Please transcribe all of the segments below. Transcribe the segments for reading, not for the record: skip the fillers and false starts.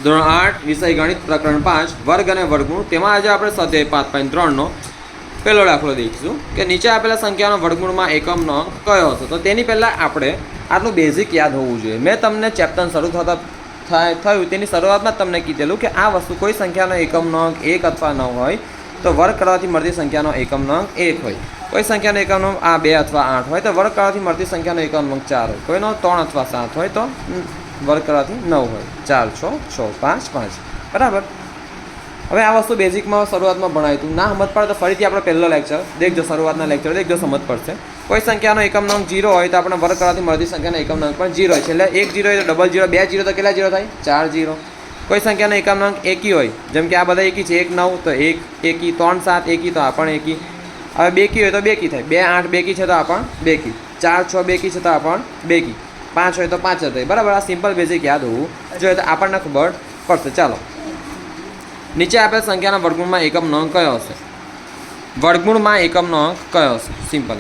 ધોરણ 8 વિષય ગણિત પ્રકરણ 5 વર્ગ અને વર્ગમૂળ. તેમાં આજે આપણે સ્વાધ્યાય 5.3નો પહેલો દાખલો દેખીશું કે નીચે આપેલા સંખ્યાનો વર્ગમૂળમાં એકમનો અંક કયો હશે. તો તેની પહેલાં આપણે આટલું બેઝિક યાદ હોવું જોઈએ. મેં તમને ચેપ્ટર શરૂ થયું તેની શરૂઆતમાં જ તમને કીધેલું કે આ વસ્તુ કોઈ સંખ્યાનો એકમનો અંક 1 અથવા 9 હોય તો વર્ગ કરવાથી મળતી સંખ્યાનો એકમનો અંક 1 હોય. કોઈ સંખ્યાનો એકમનો આ 2 અથવા 8 હોય તો વર્ગ કરવાથી મળતી સંખ્યાનો એકમનો અંક 4 હોય. કોઈનો 3 અથવા 7 હોય તો વર્ગ કરવાથી 9 હોય. 4 6 6 5 5 બરાબર. હવે આ વસ્તુ બેઝિકમાં શરૂઆતમાં ભણાવ્યું હતું. ના સમજ પડે તો ફરીથી આપણે પહેલો લેક્ચર દેખજો, શરૂઆતના લેક્ચર દેખજો, સમજ પડશે. કોઈ સંખ્યાનો એકમનો અંક 0 હોય તો આપણે વર્ગ કરવાથી મળતી સંખ્યાનો એકમનો અંક પણ 0 હોય છે. એટલે 1 0 હોય તો ડબલ 0, 2 0 તો કેટલા 0 થાય? 4 0. કોઈ સંખ્યાનો એકમનો અંક એકી હોય, જેમ કે આ બધા એકી છે, 1 9 તો 1 એકી, 3 7 એકી તો આ પણ એકી. હવે બેકી હોય તો બેકી થાય, 2 8 બેકી છે તો આ પણ બેકી, 4 6 બેકી છે તો આ પણ બેકી, 5 હોય તો 5 જ થાય. બરાબર. આ સિમ્પલ બેઝિક યાદ હોવું જોઈએ તો આપણને ખબર પડશે. ચાલો, નીચે આપેલ સંખ્યાના વર્ગમૂળમાં એકમનો અંક કયો હશે? વર્ગમૂળમાં એકમનો અંક કયો હશે? સિમ્પલ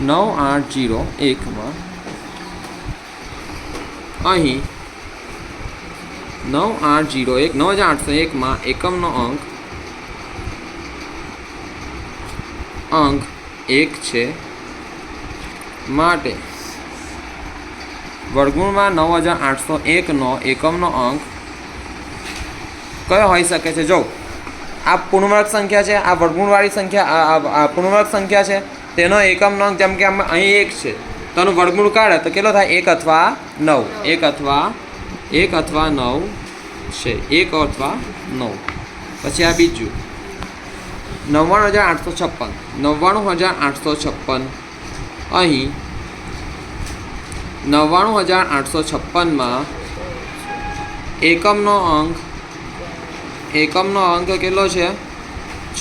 9801 માં અહીં 9801 માં એકમનો અંક 1 છે. માટે વર્ગમૂળમાં 9801નો એકમનો અંક કયો હોઈ શકે છે? જો આ પૂર્ણવર્ગ સંખ્યા છે, આ વર્ગમૂળવાળી સંખ્યા, આ પૂર્ણવર્ગ સંખ્યા છે, તેનો એકમનો અંક જેમ કે અહીં 1 છે તો એનું વર્ગમૂળ કાઢે તો કેટલો થાય? 1 અથવા 9. 1 અથવા 9 છે. 1 અથવા 9. પછી આ બીજું 99856 અહીં 99856માં એકમનો અંક કેટલો છે?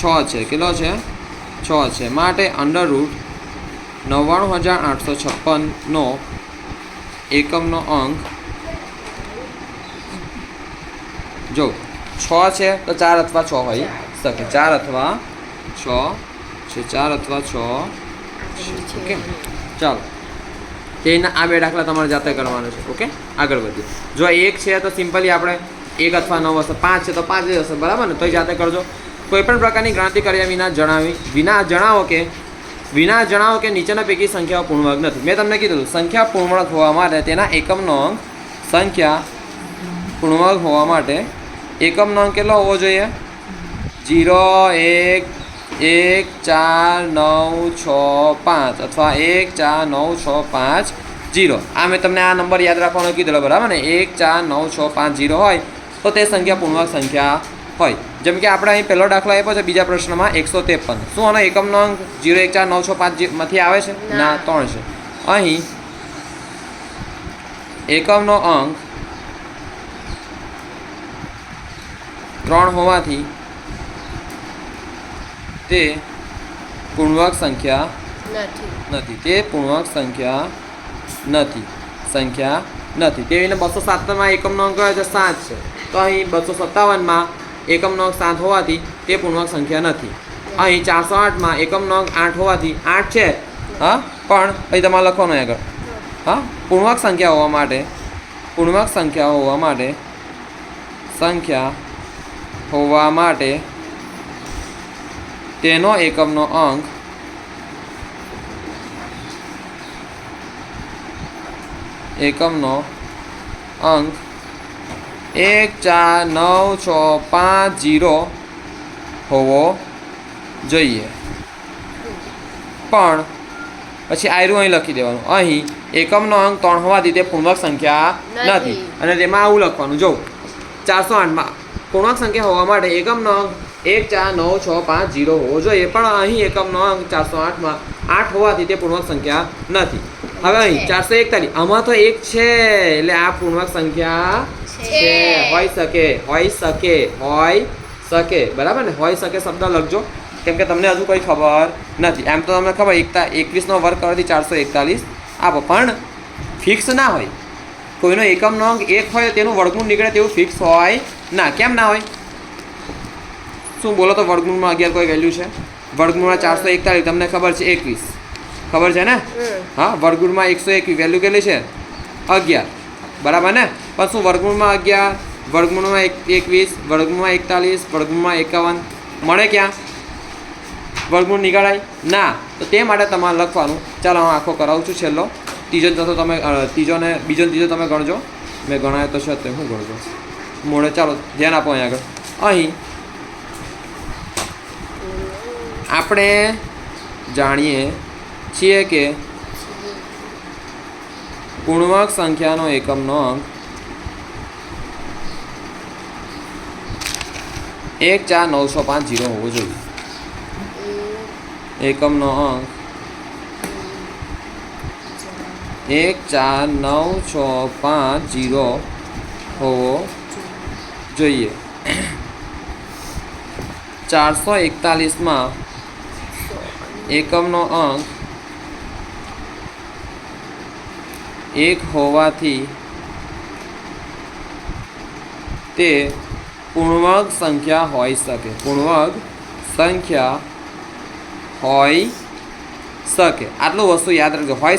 6 છે. કેટલો છે? 6 છે. માટે અંડર રૂટ 99856નો એકમનો અંક જો 6 છે તો 4 અથવા 6 હોઈ શકે. 4 અથવા 6 છે. 4 અથવા 6 છે. ઓકે, ચાલો. તેના આ બે દાખલા તમારે જાતે કરવાનો છે. ઓકે, આગળ વધીએ. જો 1 છે તો સિમ્પલી આપણે 1 અથવા 9 હશે. 5 છે તો 5 જ હશે. બરાબર ને? તો જાતે કરજો. કોઈપણ પ્રકારની ગણતરી કર્યા વિના જણાવો કે નીચેના પૈકી સંખ્યાઓ પૂર્ણવર્ગ નથી. મેં તમને કીધું સંખ્યા પૂર્ણવર્ગ હોવા માટે તેના એકમનો અંક એકમનો અંક કેટલો હોવો જોઈએ? 0 1 1 4 9 6 5 અથવા 1 4 9 6 5 0. આ મેં તમને આ નંબર યાદ રાખવાનો કીધેલો. બરાબર ને? 1 4 9 6 5 0 હોય તો તે સંખ્યા પૂર્ણવર્ગ સંખ્યા હોય. જેમ કે આપણે અહીં પહેલો દાખલો આપ્યો છે બીજા પ્રશ્નમાં 153. શું આનો એકમનો અંક 0 1 4 9 6 5 માંથી આવે છે? ના, 3 છે. અહીં એકમનો અંક 3 હોવાથી તે પૂર્ણવર્ગ સંખ્યા નથી. તે પૂર્ણવર્ગ સંખ્યા નથી. તેવીને 257માં એકમનો અંક કયો છે? 7 છે. તો અહીં 257માં એકમનો અંક 7 હોવાથી તે પૂર્ણવર્ગ સંખ્યા નથી. અહીં 408માં એકમનો અંક 8 હોવાથી 8 છે. હા, પણ અહીં તમારે લખવાનું આગળ. હા, પૂર્ણવર્ગ સંખ્યા હોવા માટે તેનો એકમનો અંક 1 4 9 6 5 0 હોવો જોઈએ. પણ પછી આયરું અહીં લખી દેવાનું. અહીં એકમનો અંક 3 હોવાથી તે પૂર્ણવર્ગ સંખ્યા નથી. અને તેમાં આવું લખવાનું. જો 408માં પૂર્ણવર્ગ સંખ્યા હોવા માટે એકમનો અંક 1 4 9 6 5 0 હોવો જોઈએ. પણ અહીં એકમનો અંક 408માં 8 હોવાથી તે પૂર્ણવર્ગ સંખ્યા નથી. હવે અહીં 441 આમાં તો 1 છે એટલે આ પૂર્ણવર્ગ સંખ્યા છે. હોઈ શકે. બરાબર ને? હોઈ શકે શબ્દ લખજો કેમ કે તમને હજુ કંઈ ખબર નથી. એમ તો તમને ખબર 21નો વર્ગ કરવાથી 441 આપો, પણ ફિક્સ ના હોય. કોઈનો એકમનો અંક 1 હોય તેનું વર્ગમૂળ નીકળે તેવું ફિક્સ હોય ના. કેમ ના હોય? શું બોલો તો વર્ગમૂળમાં 11 કોઈ વેલ્યુ છે? વર્ગમૂળમાં 441 તમને ખબર છે 21. ખબર છે ને? હા, વર્ગમૂળમાં 121 વેલ્યુ કેટલી છે? 11. બરાબર ને? પણ શું વર્ગમૂળમાં 11, વર્ગમૂળમાં 21, વર્ગમૂળમાં 41, વર્ગમૂળમાં 51 મળે ક્યાં? વર્ગમૂળ નીકળાય ના. તો તે માટે તમારે લખવાનું. ચાલો હું આખો કરાવું છું છેલ્લો. ત્રીજો ચોથો તમે ત્રીજો ને બીજો ત્રીજો તમે ગણજો. મેં ગણાયો તો છે તે હું ગણજો મોડે. ચાલો ધ્યાન આપો અહીં આગળ. અહીં આપણે જાણીએ છીએ કે પૂર્ણાંક સંખ્યાનો એકમનો અંક 14950 હોવો જોઈએ. એકમનો અંક 14950 હોવો જોઈએ. 441માં એકમનો અંક 1 હોવાથી તે પૂર્ણાંક સંખ્યા હોઈ શકે. પૂર્ણાંક સંખ્યા હોઈ શકે. આટલું વસ્તુ યાદ રાખજો. હોઈ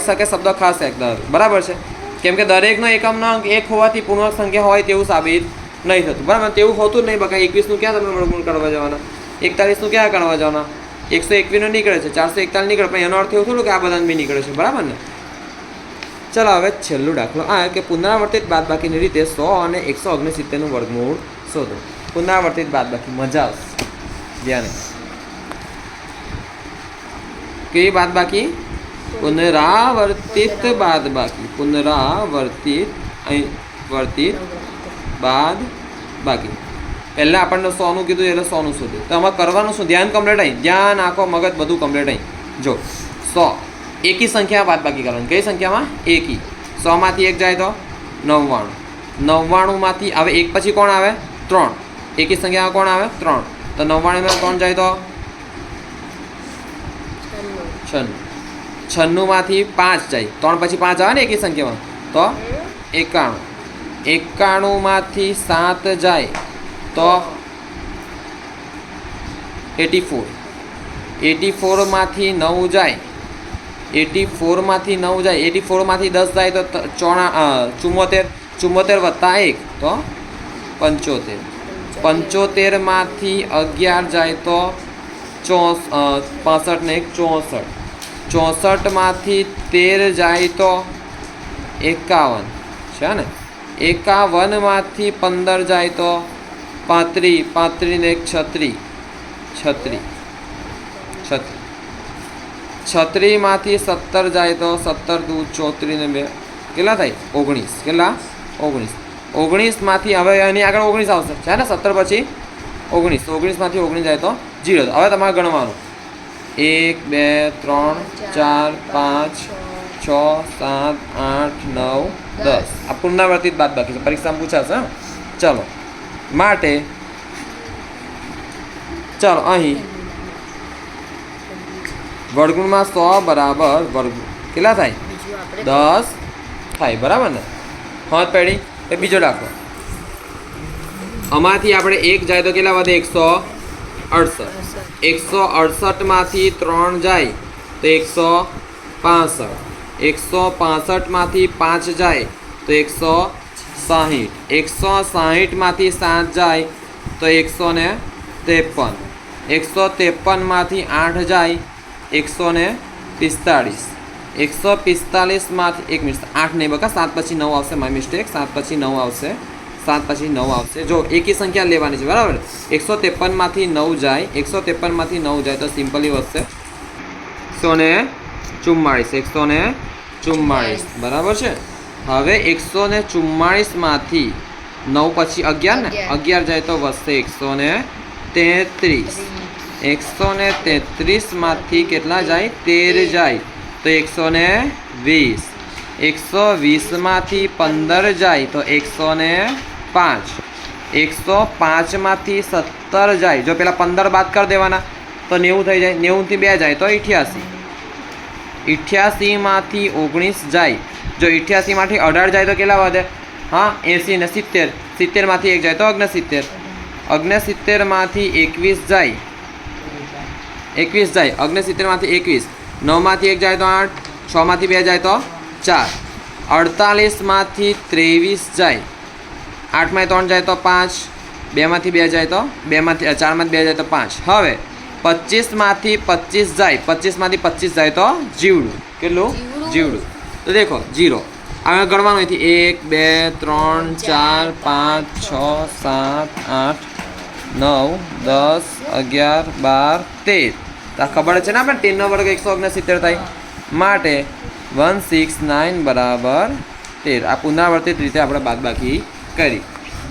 શકે શબ્દ ખાસ એકદમ બરાબર છે. કેમ કે દરેકનો એકમનો અંક 1 હોવાથી પૂર્ણાંક સંખ્યા હોય તેવું સાબિત નહીં થતું. બરાબર? તેવું હોતું જ નહીં. બકા 21નું ક્યાં તમે વર્ગમૂળ કરવા જવાના? 41નું ક્યાં કરવા જવાના? 121નું નીકળે છે, 441 નીકળે, પણ એનો અર્થ એવું થોડું કે આ બધાને બી નીકળે છે. બરાબર ને? ચાલો હવે છેલ્લું દાખલો આ કે પુનરાવર્તિત બાદબાકીની રીતે 100 અને 169નું વર્ગમૂળ શોધો. પુનરાવર્તિત બાદબાકી મજા આવશે. ધ્યાન કેવી બાદબાકી? પુનરાવર્તિત બાદબાકી. પુનરાવર્તિત બાદબાકી. પહેલાં આપણને 100નું કીધું એટલે 100નું શોધ્યું. તો આમાં કરવાનું શું? ધ્યાન કમ્પ્લીટ અહીં, ધ્યાન આંખો મગજ બધું કમ્પ્લીટ અહીં. જો 100 એકી સંખ્યા બાદબાકી કરવાની. કઈ સંખ્યામાં? એકી. 100માંથી 1 જાય તો 99. 99માંથી હવે 1 પછી કોણ આવે? 3. એકી સંખ્યામાં કોણ આવે? 3. તો 99માં 3 જાય તો 96. 96માંથી 5 જાય. 3 પછી 5 આવે ને એકી સંખ્યામાં તો 91. 91માંથી 7 જાય તો 84. 84માંથી 9 જાય. 84માંથી 9 જાય. 84માંથી 10 જાય તો 74. 74 વત્તા 1 તો 75. 75માંથી 11 જાય તો 65 ને 1 64. 64માંથી 13 જાય તો 51 છે ને. 51માંથી 15 જાય તો 35. 35 ને 1 36. 36માંથી 17 જાય તો 17 દૂ 34 ને 2 કેટલા થાય? 19. કેટલા? 19. 19માંથી હવે એની આગળ 19 આવશે છે ને. 17 પછી 19. 19માંથી 19 જાય તો 0. હવે તમારે ગણવાનું 1 2 3 4 5 6 7 8 9 10. આ પુનરાવર્તિત બાદબાકી છે. પરીક્ષામાં પૂછાશે. ચાલો માટે ચાલો અહીં વર્ગમૂળમાં 100 બરાબર વર્ગમૂળ કેટલા થાય? 10 થાય. બરાબર ને? હા પેઢી. એ બીજો દાખલો. આમાંથી આપણે 1 જાય તો કેટલા વધે? 168. 168માંથી 3 જાય તો 165. 165માંથી 5 જાય તો 160. 160માંથી 7 જાય તો 153. 153માંથી 8 જાય 145. 145માંથી 1 મિનિટ 8 નહીં બકા 7 પછી 9 આવશે. My mistake. 7 પછી 9 આવશે. 7 પછી 9 આવશે. જો એકી સંખ્યા લેવાની છે. બરાબર? 153માંથી 9 જાય. 153માંથી 9 જાય તો સિમ્પલી વધશે 144. 144 બરાબર છે. હવે 144માંથી 9 પછી 11 ને 11 જાય તો વધશે 133. 133માંથી કેટલા જાય? 13 જાય તો 120. 120માંથી 15 જાય તો 105. 105માંથી 17 જાય. જો પેલા 15 બાદ કરી દેવાના તો 90 થઈ જાય. 90થી 2 જાય તો 88. 88માંથી 19 જાય. જો 88માંથી 18 જાય તો કેટલા વધે? હા 80 ને 70. 70માંથી 1 જાય તો 69. 69માંથી 21 જાય. 21 જાય. 69માંથી 21. 9માંથી 1 જાય તો 8. 6માંથી 2 જાય તો 4. 48માંથી 23 જાય, 8માંથી 3 જાય તો 5, 2માંથી 2 જાય તો 4માંથી 2 જાય તો 5. હવે 25માંથી 25 જાય, 25માંથી 25 જાય તો જીવડું. કેટલું? જીવડું. તો દેખો 0. હવે ગણવાનું અહીંથી 1 2 3 4 5 6 7 8 9 10 11 12 13. તો ખબર છે ને આપણે 13 નો વર્ગ 169 થાય, માટે 169 બરાબર 13. આ પુનરાવર્તિત રીતે આપણે બાદબાકી કરી.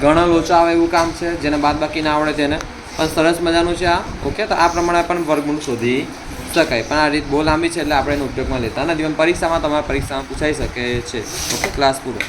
ઘણો લોચો આવે એવું કામ છે, જેને બાદબાકી ના આવડે તેને પણ સરસ મજાનું છે આ. ઓકે, તો આ પ્રમાણે પણ વર્ગમૂળ શોધી શકાય, પણ આ રીત બહુ લાંબી છે એટલે આપણે એનો ઉપયોગમાં લેતા નથી. પણ પરીક્ષામાં તમારા પરીક્ષામાં પૂછાઈ શકે છે. ઓકે, ક્લાસ પૂરો.